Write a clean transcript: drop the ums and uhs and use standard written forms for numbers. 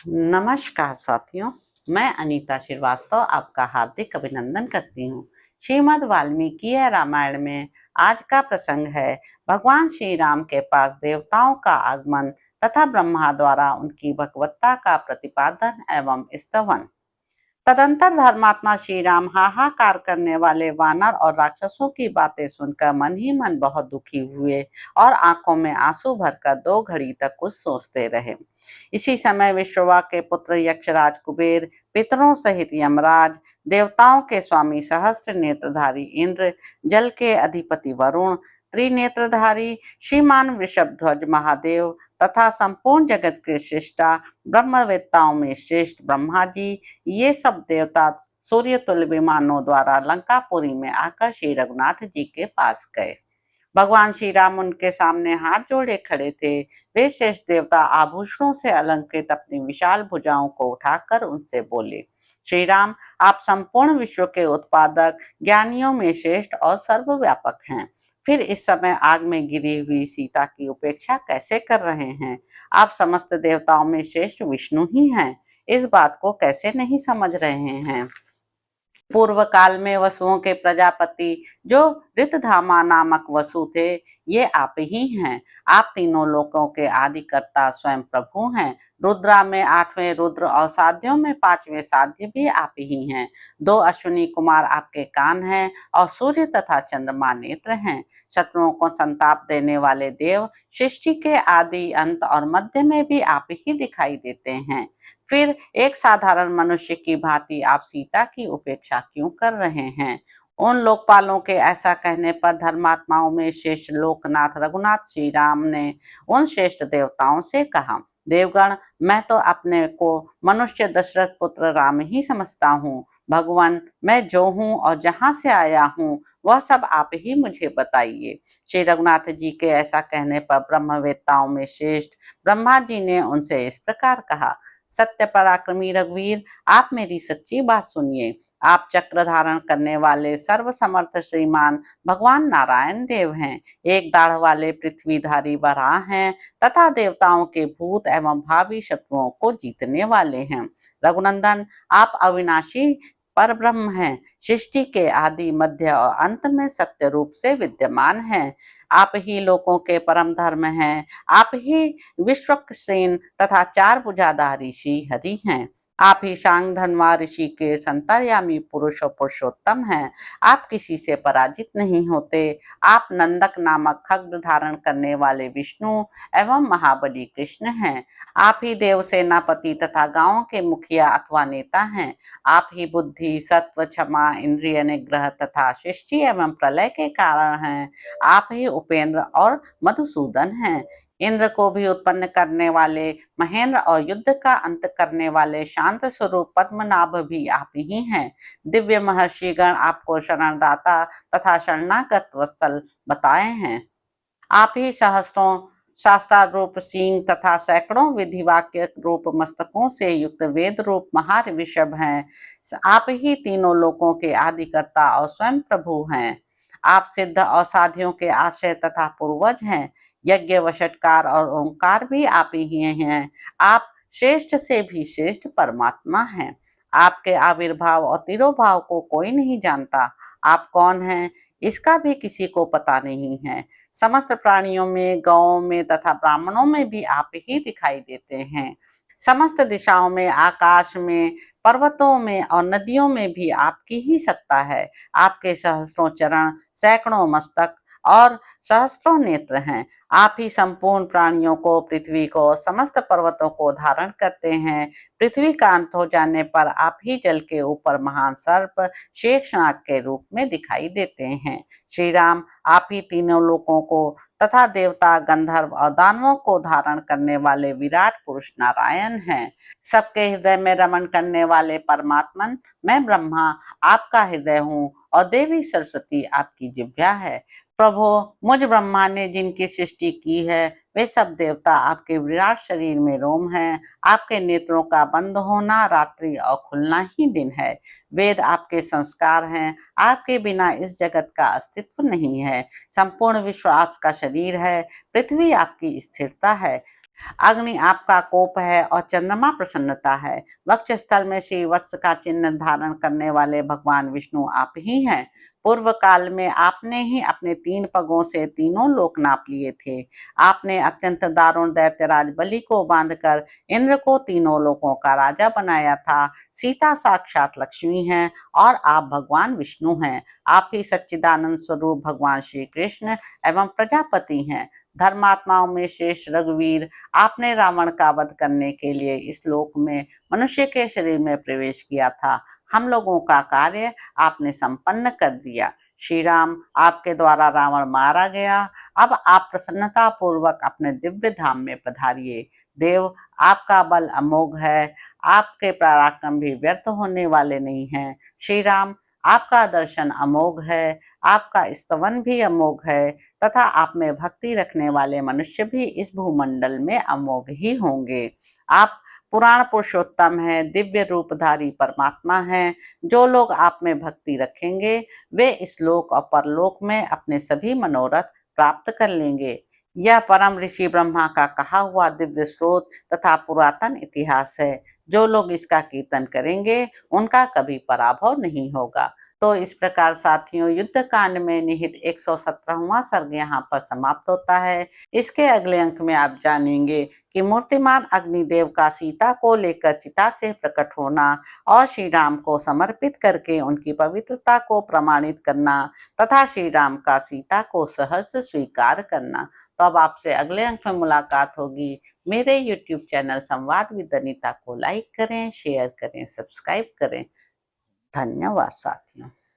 नमस्कार साथियों, मैं अनीता श्रीवास्तव आपका हार्दिक अभिनंदन करती हूँ। श्रीमद् वाल्मीकि रामायण में आज का प्रसंग है भगवान श्री राम के पास देवताओं का आगमन तथा ब्रह्मा द्वारा उनकी भगवत्ता का प्रतिपादन एवं स्तवन। तदंतर धर्मात्मा श्री राम हाहाकार करने वाले वानर और राक्षसों की बातें सुनकर मन ही मन बहुत दुखी हुए और आंखों में आंसू भरकर 2 घड़ी तक कुछ सोचते रहे। इसी समय विश्रवा के पुत्र यक्षराज कुबेर, पितरों सहित यमराज, देवताओं के स्वामी सहस्त्र नेत्रधारी इंद्र, जल के अधिपति वरुण, त्रिनेत्रधारी श्रीमान वृषभध्वज महादेव तथा संपूर्ण जगत के श्रेष्ठा ब्रह्मवेत्ताओं में श्रेष्ठ ब्रह्मा जी, ये सब देवता सूर्य तुल्य विमानों द्वारा लंकापुरी में आकर श्री रघुनाथ जी के पास गए। भगवान श्री राम उनके सामने हाथ जोड़े खड़े थे। वे श्रेष्ठ देवता आभूषणों से अलंकृत अपनी विशाल भुजाओं को उठाकर उनसे बोले, श्री राम, आप संपूर्ण विश्व के उत्पादक, ज्ञानियों में श्रेष्ठ और सर्वव्यापक हैं। फिर इस समय आग में गिरी हुई सीता की उपेक्षा कैसे कर रहे हैं? आप समस्त देवताओं में श्रेष्ठ विष्णु ही हैं। इस बात को कैसे नहीं समझ रहे हैं? पूर्व काल में वसुओं के प्रजापति जो ऋतधामा नामक वसु थे, ये आप ही हैं। आप तीनों लोकों के आदिकर्ता स्वयं प्रभु हैं। रुद्रा में 8वें रुद्र और साध्यों में 5वें साध्य भी आप ही हैं। 2 अश्विनी कुमार आपके कान हैं और सूर्य तथा चंद्रमा नेत्र हैं। शत्रुओं को संताप देने वाले देव, सृष्टि के आदि, अंत और मध्य में भी आप ही दिखाई देते हैं। फिर एक साधारण मनुष्य की भांति आप सीता की उपेक्षा क्यों कर रहे हैं? उन लोकपालों के ऐसा कहने पर धर्मात्माओं में श्रेष्ठ लोकनाथ रघुनाथ श्री राम ने उन श्रेष्ठ देवताओं से कहा, देवगण, मैं तो अपने को मनुष्य दशरथ पुत्र राम ही समझता हूँ। भगवान, मैं जो हूँ और जहाँ से आया हूँ वह सब आप ही मुझे बताइए। श्री रघुनाथ जी के ऐसा कहने पर ब्रह्मवेत्ताओं में श्रेष्ठ ब्रह्मा जी ने उनसे इस प्रकार कहा, सत्य पराक्रमी रघुवीर, आप मेरी सच्ची बात सुनिए। आप चक्र धारण करने वाले सर्वसमर्थ श्रीमान भगवान नारायण देव हैं। एक दाढ़ वाले पृथ्वीधारी वराह हैं तथा देवताओं के भूत एवं भावी शत्रुओं को जीतने वाले हैं। रघुनंदन, आप अविनाशी पर ब्रह्म हैं। सृष्टि के आदि, मध्य और अंत में सत्य रूप से विद्यमान हैं। आप ही लोकों के परम धर्म हैं। आप ही विश्वक्सेन तथा 4 भुजाधारी श्री हरि हैं। आप ही शांग धनवा ऋषि के संतर्यामी पुरुष और पुरुषोत्तम हैं। आप किसी से पराजित नहीं होते। आप नंदक नामक खड्ग धारण करने वाले विष्णु एवं महाबली कृष्ण हैं। आप ही देव सेनापति तथा गांवों के मुखिया अथवा नेता हैं। आप ही बुद्धि, सत्व, क्षमा, इंद्रिय निग्रह तथा सृष्टि एवं प्रलय के कारण हैं। आप ही उपेंद्र और मधुसूदन हैं। इंद्र को भी उत्पन्न करने वाले, महेंद्र और युद्ध का अंत करने वाले शांत स्वरूप पद्मनाभ भी आप ही हैं। दिव्य महर्षिगण आपको शरणदाता तथा शरणागत वत्सल बताए हैं। आप ही सहस्रों शास्त्रारूप सिंह तथा सैकड़ों विधिवाक्य रूप मस्तकों से युक्त वेद रूप महाऋषभ हैं। आप ही तीनों लोकों के आदिकर्ता और स्वयं प्रभु हैं। आप सिद्ध और साधियों के आश्रय तथा पूर्वज हैं। यज्ञ, वषटकार और ओंकार भी आप ही हैं। आप श्रेष्ठ से भी श्रेष्ठ परमात्मा हैं। आपके आविर्भाव और तिरोभाव को कोई नहीं जानता। आप कौन हैं, इसका भी किसी को पता नहीं है। समस्त प्राणियों में, गौओं में तथा ब्राह्मणों में भी आप ही दिखाई देते हैं। समस्त दिशाओं में, आकाश में, पर्वतों में और नदियों में भी आपकी ही सत्ता है। आपके सहस्रों चरण, सैकड़ों मस्तक और सहस्रों नेत्र हैं। आप ही संपूर्ण प्राणियों को, पृथ्वी को, समस्त पर्वतों को धारण करते हैं। पृथ्वी का अंत हो जाने पर आप ही जल के ऊपर महान सर्प शेषनाग के रूप में दिखाई देते हैं। श्री राम, आप ही तीनों लोकों को तथा देवता, गंधर्व और दानवों को धारण करने वाले विराट पुरुष नारायण हैं। सबके हृदय में रमण करने वाले परमात्मन मैं ब्रह्मा आपका हृदय हूँ और देवी सरस्वती आपकी जिह्वा है। प्रभु, मुझ ब्रह्मा ने जिनकी सृष्टि की है वे सब देवता आपके विराट शरीर में रोम हैं। आपके नेत्रों का बंद होना रात्रि और खुलना ही दिन है। वेद आपके संस्कार हैं। आपके बिना इस जगत का अस्तित्व नहीं है। संपूर्ण विश्व आपका शरीर है। पृथ्वी आपकी स्थिरता है। अग्नि आपका कोप है और चंद्रमा प्रसन्नता है। वक्षस्थल में श्री वत्स का चिन्ह धारण करने वाले भगवान विष्णु आप ही हैं। पूर्व काल में आपने ही अपने 3 पगों से तीनों लोक नाप लिए थे। आपने अत्यंत दारुण दैत्यराज बलि को बांधकर इंद्र को तीनों लोकों का राजा बनाया था। सीता साक्षात लक्ष्मी हैं और आप भगवान विष्णु हैं। आप ही सच्चिदानंद स्वरूप भगवान श्री कृष्ण एवं प्रजापति हैं। धर्मात्माओं में श्रेष्ठ रघुवीर, आपने रावण का वध करने के लिए इस लोक में मनुष्य के शरीर में प्रवेश किया था। हम लोगों का कार्य आपने संपन्न कर दिया। श्री राम, आपके द्वारा रावण मारा गया। अब आप प्रसन्नता पूर्वक अपने दिव्य धाम में पधारिए। देव, आपका बल अमोघ है, आपके पराक्रम भी व्यर्थ होने वाले नहीं हैं। श्री राम, आपका दर्शन अमोघ है, आपका स्तवन भी अमोघ है तथा आप में भक्ति रखने वाले मनुष्य भी इस भूमंडल में अमोघ ही होंगे। आप पुराण पुरुषोत्तम हैं, दिव्य रूपधारी परमात्मा हैं। जो लोग आप में भक्ति रखेंगे वे इस लोक और परलोक में अपने सभी मनोरथ प्राप्त कर लेंगे। यह परम ऋषि ब्रह्मा का कहा हुआ दिव्य स्रोत तथा पुरातन इतिहास है। जो लोग इसका कीर्तन करेंगे उनका कभी पराभव नहीं होगा। तो इस प्रकार साथियों, युद्ध कांड में निहित 117वां सर्ग यहाँ पर समाप्त होता है। इसके अगले अंक में आप जानेंगे कि मूर्तिमान अग्निदेव का सीता को लेकर चिता से प्रकट होना और श्री राम को समर्पित करके उनकी पवित्रता को प्रमाणित करना तथा श्री राम का सीता को सहर्ष स्वीकार करना। तो अब आपसे अगले अंक में मुलाकात होगी। मेरे YouTube चैनल संवाद विद अनीता को लाइक करें, शेयर करें, सब्सक्राइब करें। धन्यवाद साथियों।